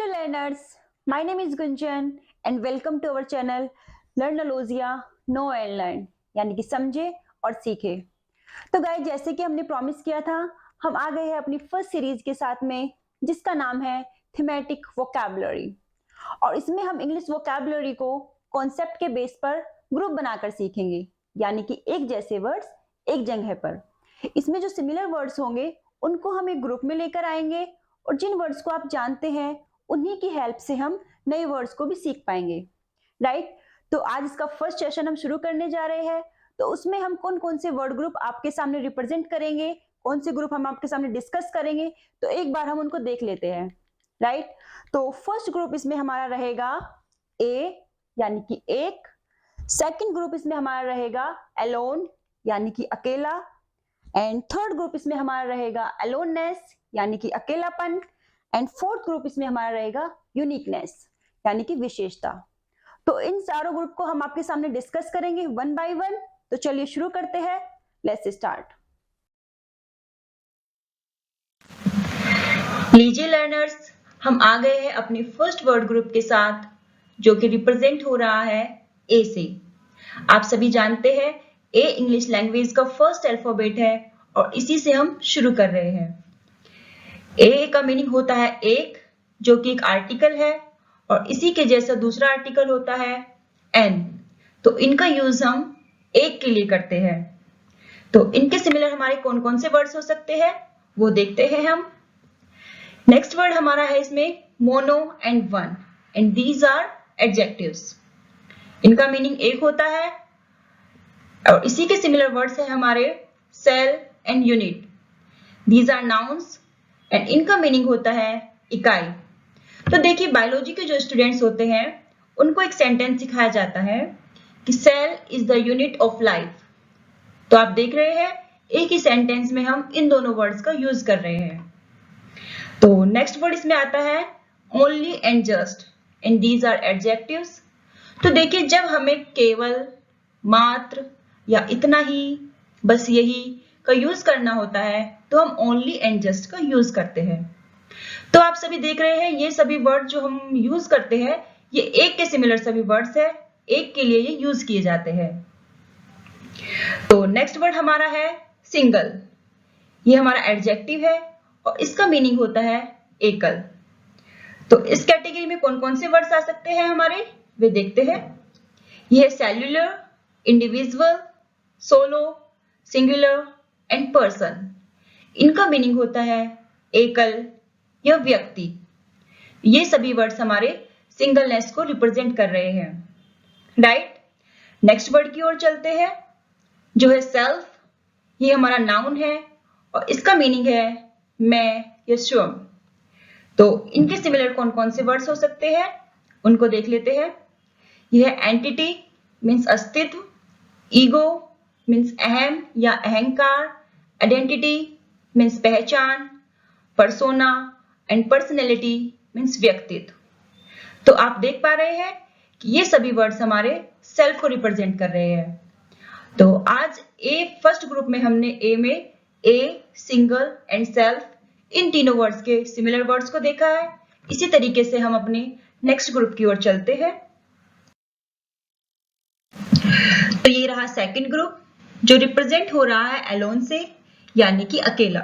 Hello learners, my name is Gunjan and welcome to our channel Learnologia Know and Learn यानी कि समझे और सीखे। तो गाइस जैसे कि हमने प्रॉमिस किया था, हम आ गए हैं अपनी फर्स्ट सीरीज के साथ में जिसका नाम है थीमेटिक वोकैबुलरी और इसमें हम इंग्लिश वोकैबुलरी को कॉन्सेप्ट के बेस पर ग्रुप बनाकर सीखेंगे यानी कि एक जैसे वर्ड्स एक जगह पर। इसमें जो सिमिलर वर्ड्स होंगे उनको हम एक ग्रुप में लेकर आएंगे और जिन वर्ड्स को आप जानते हैं उन्हीं की हेल्प से हम नए वर्ड्स को भी सीख पाएंगे, राइट। तो आज इसका फर्स्ट सेशन हम शुरू करने जा रहे हैं। तो उसमें हम कौन कौन से वर्ड ग्रुप आपके सामने रिप्रेजेंट करेंगे, कौन से ग्रुप हम आपके सामने डिस्कस करेंगे, तो एक बार हम उनको देख लेते हैं, राइट। तो फर्स्ट ग्रुप इसमें हमारा रहेगा ए यानी कि एक। सेकंड ग्रुप इसमें हमारा रहेगा अलोन यानी कि अकेला। एंड थर्ड ग्रुप इसमें हमारा रहेगा अलोननेस यानी कि अकेलापन। एंड फोर्थ ग्रुप इसमें हमारा रहेगा यूनिकनेस यानी कि विशेषता। तो इन चारों ग्रुप को हम आपके सामने डिस्कस करेंगे वन बाय वन। तो चलिए शुरू करते हैं, लेट्स स्टार्ट। लीजिए लर्नर्स, हम आ गए हैं अपने फर्स्ट वर्ड ग्रुप के साथ जो कि रिप्रेजेंट हो रहा है ए से। आप सभी जानते हैं ए इंग्लिश लैंग्वेज का फर्स्ट अल्फाबेट है और इसी से हम शुरू कर रहे हैं। ए का मीनिंग होता है एक, जो कि एक आर्टिकल है, और इसी के जैसा दूसरा आर्टिकल होता है एन। तो इनका यूज हम एक के लिए करते हैं। तो इनके सिमिलर हमारे कौन कौन से वर्ड्स हो सकते हैं वो देखते हैं हम। नेक्स्ट वर्ड हमारा है इसमें mono and one, and these are adjectives. इनका मीनिंग एक होता है और इसी के सिमिलर वर्ड्स है हमारे cell and unit. These are nouns and इनका मीनिंग होता है इकाई। तो देखिए, बायोलॉजी के जो स्टूडेंट्स होते हैं उनको एक सेंटेंस सिखाया जाता है कि cell is the unit of life. तो आप देख रहे हैं एक ही सेंटेंस में हम इन दोनों वर्ड्स का यूज कर रहे हैं। तो नेक्स्ट वर्ड इसमें आता है only and just, and these are adjectives. तो देखिए, जब हमें केवल, मात्र या इतना ही, बस यही का यूज करना होता है तो हम ओनली एंड जस्ट का यूज करते हैं। तो आप सभी देख रहे हैं ये सभी वर्ड जो हम यूज करते हैं ये एक के सिमिलर सभी वर्ड्स है, एक के लिए ये यूज किए जाते हैं। तो नेक्स्ट वर्ड हमारा है सिंगल। ये हमारा एडजेक्टिव है और इसका मीनिंग होता है एकल। तो इस कैटेगरी में कौन कौन से वर्ड्स आ सकते हैं हमारे, वे देखते हैं। यह cellular, individual, solo, singular and person. इनका मीनिंग होता है एकल या व्यक्ति। ये सभी वर्ड्स हमारे सिंगलनेस को रिप्रेजेंट कर रहे हैं, राइट। नेक्स्ट वर्ड की ओर चलते हैं जो है सेल्फ। ये हमारा नाउन है और इसका मीनिंग है मैं या स्वयं। तो इनके सिमिलर कौन कौन से वर्ड्स हो सकते हैं उनको देख लेते हैं। यह एंटिटी मीन्स अस्तित्व, ईगो मीन्स अहम या अहंकार, आइडेंटिटी मीन्स पहचान, पर्सोना एंड पर्सनैलिटी मीन्स व्यक्तित्व। तो आप देख पा रहे हैं कि ये सभी वर्ड्स हमारे सेल्फ को रिप्रेजेंट कर रहे हैं। तो आज ए फर्स्ट ग्रुप में हमने ए में ए, सिंगल एंड सेल्फ इन तीनों वर्ड्स के सिमिलर वर्ड्स को देखा है। इसी तरीके से हम अपने नेक्स्ट ग्रुप की ओर चलते हैं। तो ये रहा सेकंड ग्रुप जो रिप्रेजेंट हो रहा है अलोन से यानी कि अकेला।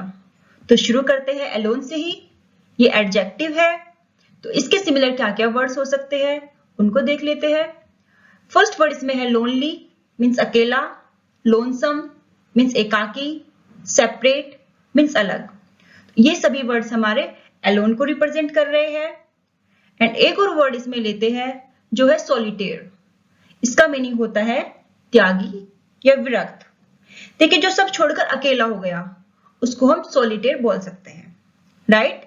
तो शुरू करते हैं अलोन से ही। ये एडजेक्टिव है, तो इसके सिमिलर क्या क्या वर्ड्स हो सकते हैं उनको देख लेते हैं। फर्स्ट वर्ड इसमें है लोनली मीन्स अकेला, लोनसम मीन्स एकाकी, सेपरेट मीन्स अलग। ये सभी वर्ड्स हमारे अलोन को रिप्रेजेंट कर रहे हैं। एंड एक और वर्ड इसमें लेते हैं जो है सॉलिटेयर। इसका मीनिंग होता है त्यागी या विरक्त। देखिए, जो सब छोड़कर अकेला हो गया उसको हम सॉलिटेयर बोल सकते हैं, राइट।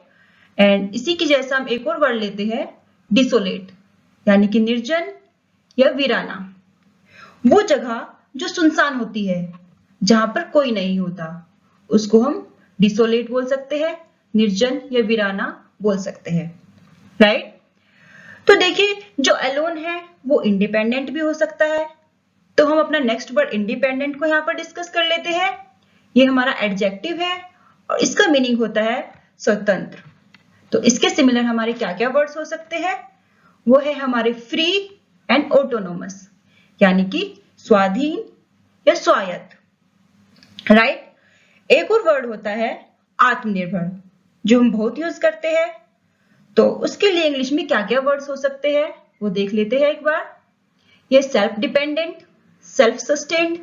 एंड इसी की जैसा हम एक और वर्ड लेते हैं डिसोलेट यानी कि निर्जन या वीराना। वो जगह जो सुनसान होती है, जहां पर कोई नहीं होता, उसको हम डिसोलेट बोल सकते हैं, निर्जन या वीराना बोल सकते हैं, राइट। तो देखिए, जो अलोन है वो इंडिपेंडेंट भी हो सकता है। तो हम अपना नेक्स्ट वर्ड इंडिपेंडेंट को यहाँ पर डिस्कस कर लेते हैं। ये हमारा एडजेक्टिव है और इसका मीनिंग होता है स्वतंत्र। तो इसके सिमिलर हमारे क्या क्या वर्ड्स हो सकते हैं? वो है हमारे फ्री एंड ऑटोनोमस, यानी कि स्वाधीन या स्वायत्त, राइट? एक और वर्ड होता है आत्मनिर्भर, जो हम बहुत यूज करते हैं। तो उसके लिए इंग्लिश में क्या क्या वर्ड्स हो सकते हैं वो देख लेते हैं एक बार। ये self dependent, self sustained,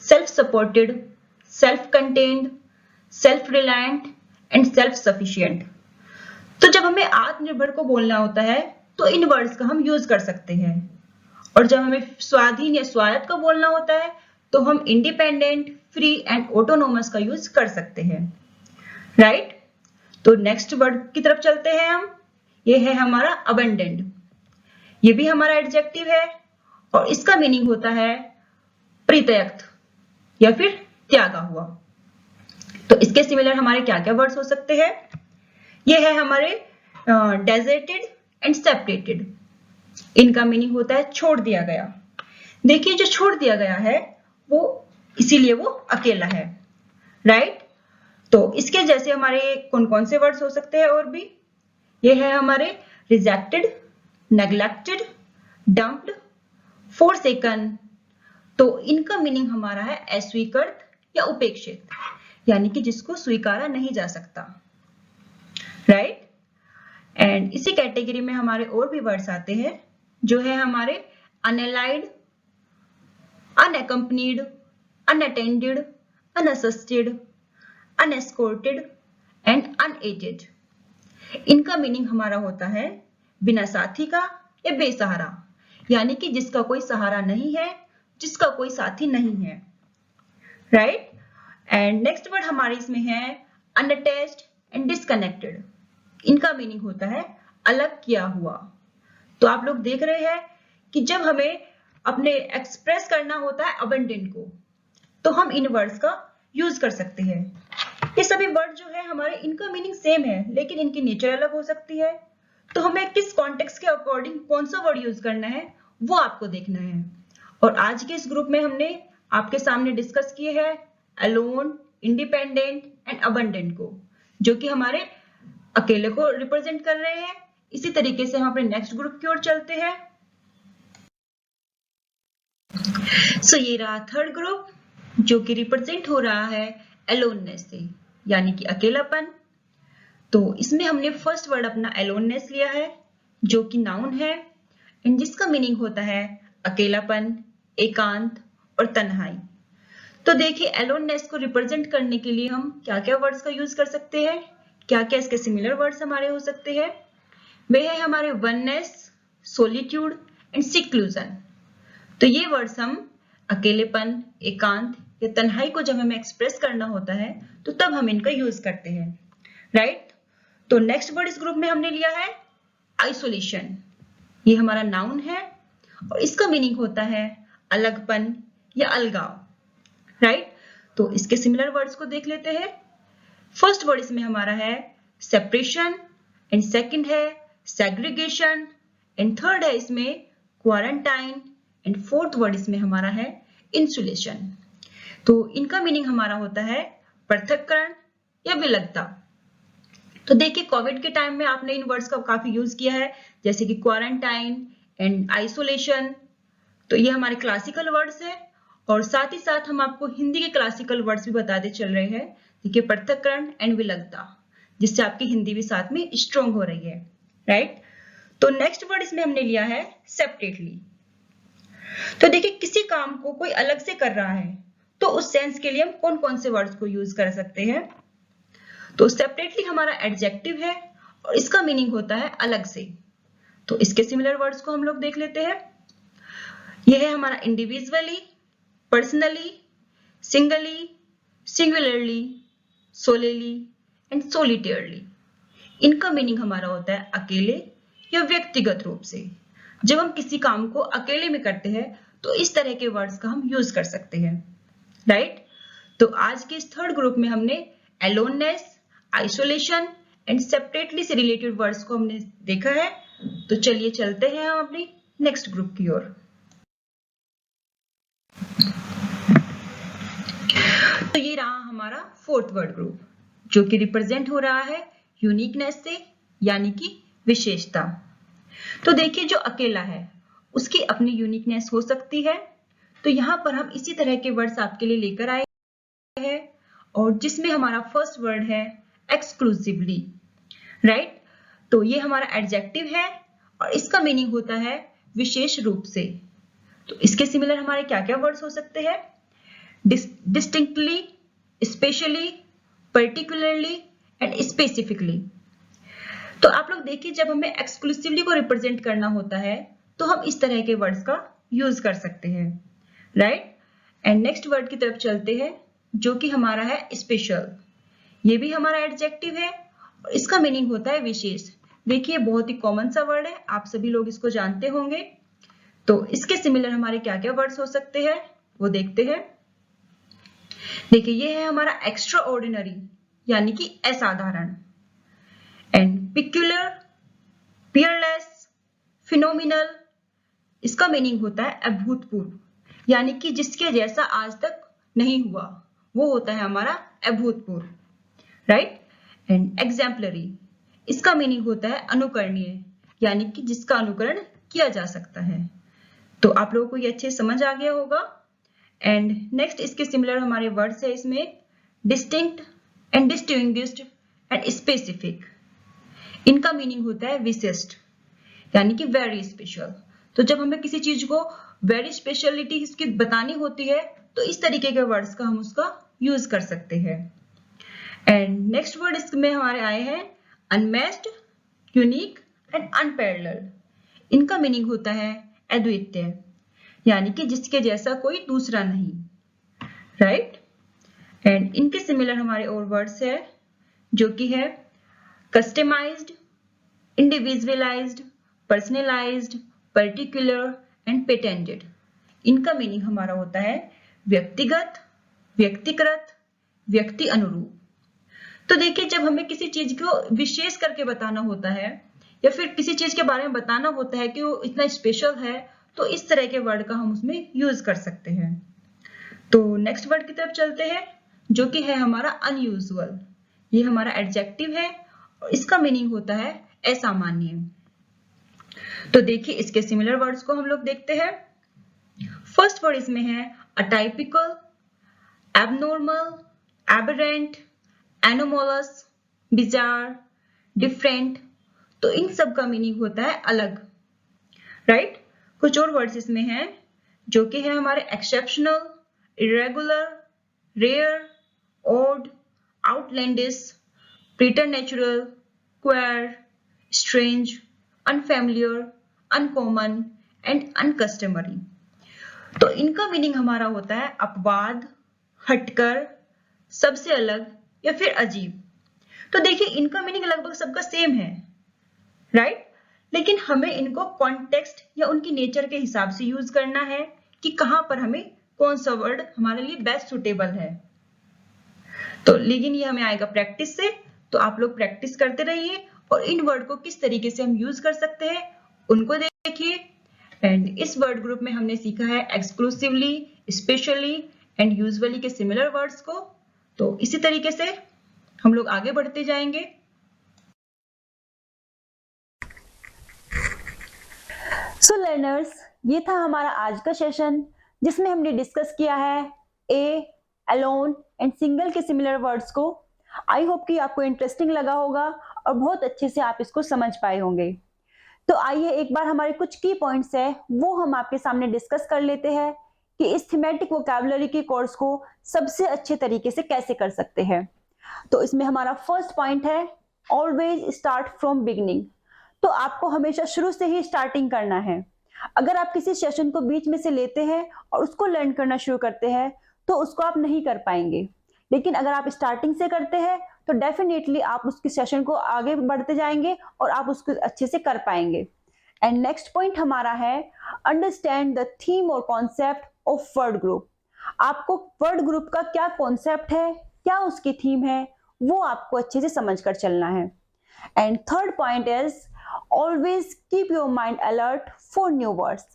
self supported, self contained, self reliant and self sufficient. तो जब हमें आत्मनिर्भर को बोलना होता है तो इन वर्ड्स का हम यूज कर सकते हैं, और जब हमें स्वाधीन या स्वायत्त का बोलना होता है तो हम इंडिपेंडेंट, फ्री एंड ऑटोनोमस का यूज कर सकते हैं, राइट? तो नेक्स्ट वर्ड की तरफ चलते हैं हम। ये है हमारा अबंडेंट। ये भी हमारा एडजेक्टिव है और इसका मीनिंग होता है परित्यक्त या फिर त्यागा हुआ। तो इसके सिमिलर हमारे क्या क्या वर्ड्स हो सकते हैं? ये है हमारे डेजर्टेड एंड सेपरेटेड। इनका मीनिंग होता है छोड़ दिया गया। देखिए, जो छोड़ दिया गया है वो इसीलिए वो अकेला है, राइट? तो इसके जैसे हमारे कौन कौन से वर्ड्स हो सकते हैं और भी? ये है हमारे रिजेक्टेड, नेग्लेक्टेड, डम्प्ड, फोरसेकन। तो इनका मीनिंग हमारा है अस्वीकृत या उपेक्षित, यानी कि जिसको स्वीकारा नहीं जा सकता, राइट? एंड इसी कैटेगरी में हमारे और भी वर्ड्स आते हैं, जो है हमारे अनएलाइड, अनएकम्पनीड, अनअटेंडेड, अनअसिस्टेड, अनएस्कॉर्टेड एंड अनएडेड। इनका मीनिंग हमारा होता है बिना साथी का या बेसहारा, यानी कि जिसका कोई सहारा नहीं है, जिसका कोई साथी नहीं है, राइट? एंड नेक्स्ट वर्ड हमारे इसमें है अनअटैच्ड एंड डिस्कनेक्टेड। इनका मीनिंग होता है अलग किया हुआ। तो आप लोग देख रहे हैं कि जब हमें अपने एक्सप्रेस करना होता है अबंडेंट को, तो हम इन वर्ड्स का यूज कर सकते हैं। ये सभी वर्ड जो है हमारे, इनका मीनिंग सेम है लेकिन इनकी नेचर अलग हो सकती है। तो हमें किस कॉन्टेक्स्ट के अकॉर्डिंग कौन सा वर्ड यूज करना है वो आपको देखना है। और आज के इस ग्रुप में हमने आपके सामने डिस्कस किए हैं अलोन, इंडिपेंडेंट एंड अबंडेंट को, जो कि हमारे अकेले को रिप्रेजेंट कर रहे हैं। इसी तरीके से हम अपने नेक्स्ट ग्रुप की ओर चलते हैं। सो ये रहा थर्ड ग्रुप, जो कि रिप्रेजेंट हो रहा है अलोननेस से, यानी कि अकेलापन। तो इसमें हमने फर्स्ट वर्ड अपना अलोननेस लिया है, जो कि नाउन है एंड जिसका मीनिंग होता है अकेलापन, एकांत और तन्हाई। तो देखिए, अलोननेस को रिप्रेजेंट करने के लिए हम क्या क्या वर्ड्स का यूज कर सकते हैं, क्या क्या इसके सिमिलर वर्ड्स हमारे हो सकते हैं। वे है हमारे वननेस, सोलिट्यूड एंड सिक्लूजन। तो ये वर्ड्स हम अकेलेपन, एकांत या तन्हाई को जब हमें एक्सप्रेस करना होता है तो तब हम इनका यूज करते हैं, राइट? तो नेक्स्ट वर्ड इस ग्रुप में हमने लिया है आइसोलेशन। ये हमारा नाउन है और इसका मीनिंग होता है अलगपन या अलगाव, राइट? तो इसके सिमिलर वर्ड्स को देख लेते हैं। फर्स्ट वर्ड इसमें हमारा है सेपरेशन एंड सेकंड है सेग्रीगेशन एंड थर्ड है इसमें क्वारंटाइन एंड फोर्थ वर्ड इसमें हमारा है इंसुलेशन। तो इनका मीनिंग हमारा होता है पृथक्करण या विलगता। तो देखिए, कोविड के टाइम में आपने इन वर्ड्स का काफी यूज किया है, जैसे कि क्वारंटाइन एंड आइसोलेशन। तो ये हमारे क्लासिकल वर्ड्स है और साथ ही साथ हम आपको हिंदी के क्लासिकल वर्ड्स भी बताते चल रहे हैं। देखिए, पृथक्करण एंड विलगता, जिससे आपकी हिंदी भी साथ में स्ट्रॉन्ग हो रही है, राइट? तो नेक्स्ट वर्ड इसमें हमने लिया है सेपरेटली। तो देखिए, किसी काम को कोई अलग से कर रहा है तो उस सेंस के लिए हम कौन कौन से वर्ड्स को यूज कर सकते हैं। तो सेपरेटली हमारा एडजेक्टिव है और इसका मीनिंग होता है अलग से। तो इसके सिमिलर वर्ड्स को हम लोग देख लेते हैं। यह है हमारा individually, personally, singly, singularly, solely and solitarily. इनका मीनिंग हमारा होता है अकेले या व्यक्तिगत रूप से। जब हम किसी काम को अकेले में करते हैं तो इस तरह के वर्ड्स का हम यूज कर सकते हैं, राइट? तो आज के इस थर्ड ग्रुप में हमने अलोननेस, आइसोलेशन एंड सेपरेटली से रिलेटेड वर्ड्स को हमने देखा है। तो चलिए चलते हैं हम अपनी नेक्स्ट ग्रुप की ओर। तो ये रहा हमारा फोर्थ वर्ड ग्रुप, जो कि रिप्रेजेंट हो रहा है यूनिकनेस से यानी कि विशेषता। तो देखिए जो अकेला है उसकी अपनी यूनिकनेस हो सकती है। तो यहाँ पर हम इसी तरह के वर्ड्स आपके लिए लेकर आए हैं और जिसमें हमारा फर्स्ट वर्ड है एक्सक्लूसिवली, राइट। तो ये हमारा एडजेक्टिव है और इसका मीनिंग होता है विशेष रूप से। तो इसके सिमिलर हमारे क्या क्या वर्ड्स हो सकते हैं? Distinctly, specially, particularly and specifically. तो आप लोग देखिए जब हमें एक्सक्लूसिवली को रिप्रेजेंट करना होता है तो हम इस तरह के वर्ड्स का यूज कर सकते हैं, राइट। एंड नेक्स्ट वर्ड की तरफ चलते हैं जो कि हमारा है स्पेशल। ये भी हमारा एडजेक्टिव है और इसका मीनिंग होता है विशेष। देखिए बहुत ही कॉमन सा वर्ड है, आप सभी लोग इसको जानते होंगे। तो इसके सिमिलर हमारे क्या क्या वर्ड्स हो सकते हैं वो देखते हैं। देखिए ये है हमारा एक्स्ट्रा ऑर्डिनरी यानी कि असाधारण, एंड पिक्यूलर, पियरलेस, फिनोमिनल। इसका मीनिंग होता है अभूतपूर्व यानी कि जिसके जैसा आज तक नहीं हुआ, वो होता है हमारा अभूतपूर्व, राइट। एंड एग्जाम्पलरी, इसका मीनिंग होता है अनुकरणीय यानी कि जिसका अनुकरण किया जा सकता है। तो आप लोगों को ये अच्छे समझ आ गया होगा। एंड नेक्स्ट इसके सिमिलर हमारे वर्ड्स है इसमें distinct and distinguished and specific. इनका मीनिंग होता है विशिष्ट यानी कि वेरी स्पेशल। तो जब हमें किसी चीज को वेरी स्पेशलिटी इसकी बतानी होती है तो इस तरीके के वर्ड्स का हम उसका यूज कर सकते हैं। एंड नेक्स्ट वर्ड इसमें हमारे आए हैं अनमैच्ड, यूनिक एंड अनपैरेलल्ड। इनका मीनिंग होता है अद्वितीय यानी कि जिसके जैसा कोई दूसरा नहीं, राइट। एंड इनके सिमिलर हमारे और वर्ड्स है जो कि है customised, individualised, personalised, particular and patented. इनका मीनिंग हमारा होता है व्यक्तिगत, व्यक्तिकृत, व्यक्ति अनुरूप। तो देखिए जब हमें किसी चीज को विशेष करके बताना होता है या फिर किसी चीज के बारे में बताना होता है कि वो इतना स्पेशल है, तो इस तरह के वर्ड का हम उसमें यूज कर सकते हैं। तो नेक्स्ट वर्ड की तरफ चलते हैं जो कि है हमारा अनयूजुअल। ये हमारा एडजेक्टिव है और इसका मीनिंग होता है असामान्य। तो देखिए इसके सिमिलर वर्ड्स को हम लोग देखते हैं। फर्स्ट वर्ड इसमें है atypical, abnormal, aberrant, anomalous, bizarre, different. तो इन सब का मीनिंग होता है अलग, राइट। कुछ और वर्ड्स इसमें हैं जो कि है हमारे exceptional, irregular, rare, odd, outlandish, preternatural, queer, strange, unfamiliar, uncommon and uncustomary. तो इनका मीनिंग हमारा होता है अपवाद, हटकर, सबसे अलग या फिर अजीब। तो देखिए इनका मीनिंग लगभग सबका सेम है, राइट। लेकिन हमें इनको कॉन्टेक्स्ट या उनकी नेचर के हिसाब से यूज करना है कि कहां पर हमें कौन सा वर्ड हमारे लिए बेस्ट सुटेबल है। तो लेकिन ये हमें आएगा प्रैक्टिस से। तो आप लोग प्रैक्टिस करते रहिए और इन वर्ड को किस तरीके से हम यूज कर सकते हैं उनको देखिए। एंड इस वर्ड ग्रुप में हमने सीखा है एक्सक्लूसिवली, स्पेशली एंड यूजुअली के सिमिलर वर्ड्स को। तो इसी तरीके से हम लोग आगे बढ़ते जाएंगे। सो लर्नर्स, ये था हमारा आज का सेशन जिसमें हमने डिस्कस किया है ए, अलोन एंड सिंगल के सिमिलर वर्ड्स को। आई होप कि आपको इंटरेस्टिंग लगा होगा और बहुत अच्छे से आप इसको समझ पाए होंगे। तो आइए एक बार हमारे कुछ की पॉइंट्स है वो हम आपके सामने डिस्कस कर लेते हैं कि इस थीमेटिक वोकैबुलरी के कोर्स को सबसे अच्छे तरीके से कैसे कर सकते हैं। तो इसमें हमारा फर्स्ट पॉइंट है ऑलवेज स्टार्ट फ्रॉम बिगिनिंग। तो आपको हमेशा शुरू से ही स्टार्टिंग करना है। अगर आप किसी सेशन को बीच में से लेते हैं और उसको लर्न करना शुरू करते हैं तो उसको आप नहीं कर पाएंगे। लेकिन अगर आप स्टार्टिंग से करते हैं तो डेफिनेटली आप उसकी सेशन को आगे बढ़ते जाएंगे और आप उसको अच्छे से कर पाएंगे। एंड नेक्स्ट पॉइंट हमारा है अंडरस्टैंड द थीम और कॉन्सेप्ट ऑफ वर्ड ग्रुप। आपको वर्ड ग्रुप का क्या कॉन्सेप्ट है, क्या उसकी थीम है, वो आपको अच्छे से समझकर चलना है। And third point is always keep your mind alert for new words.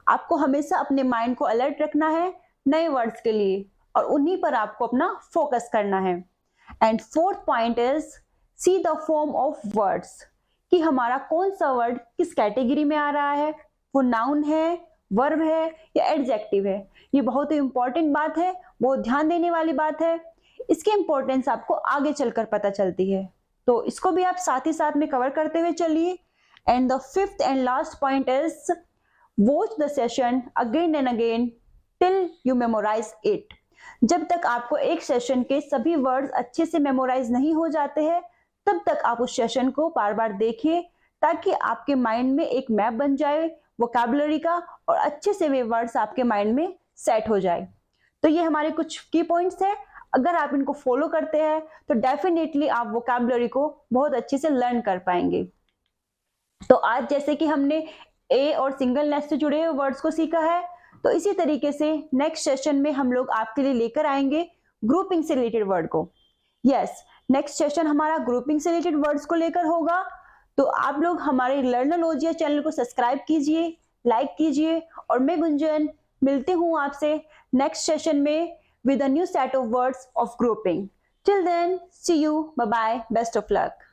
आपको हमेशा अपने माइंड को अलर्ट रखना है नए वर्ड्स के लिए और उन्हीं पर आपको अपना फोकस करना है। And fourth point is see the form of words. कि हमारा कौन सा वर्ड किस कैटेगरी में आ रहा है, वो नाउन है, वर्ब है या एडजेक्टिव है। ये बहुत ही इंपॉर्टेंट बात है, बहुत ध्यान देने वाली बात है। इसकी इंपॉर्टेंस आपको आगे चलकर पता चलती है, तो इसको भी आप साथ ही साथ में कवर करते हुए चलिए। And the fifth and last point is watch the session again and again till you memorise it. जब तक आपको एक सेशन के सभी वर्ड्स अच्छे से मेमोराइज नहीं हो जाते हैं, तब तक आप उस सेशन को बार बार देखिए, ताकि आपके माइंड में एक मैप बन जाए वोकैबुलरी का और अच्छे से वे वर्ड्स आपके माइंड में सेट हो जाए। तो ये हमारे कुछ की पॉइंट्स हैं। अगर आप इनको फॉलो करते हैं तो डेफिनेटली आप वोकैबुलरी को बहुत अच्छे से लर्न कर पाएंगे। तो आज जैसे कि हमने ए और सिंगलनेस से जुड़े हुए वर्ड्स को सीखा है, तो इसी तरीके से नेक्स्ट सेशन में हम लोग आपके लिए लेकर आएंगे ग्रुपिंग से रिलेटेड वर्ड को। यस, नेक्स्ट सेशन हमारा ग्रुपिंग से रिलेटेड वर्ड्स को लेकर होगा। तो आप लोग हमारे लर्नोलॉजिया चैनल को सब्सक्राइब कीजिए, लाइक कीजिए, और मैं गुंजन मिलती हूँ आपसे नेक्स्ट सेशन में with a new set of words of grouping. Till then, see you. Bye bye. Best of luck.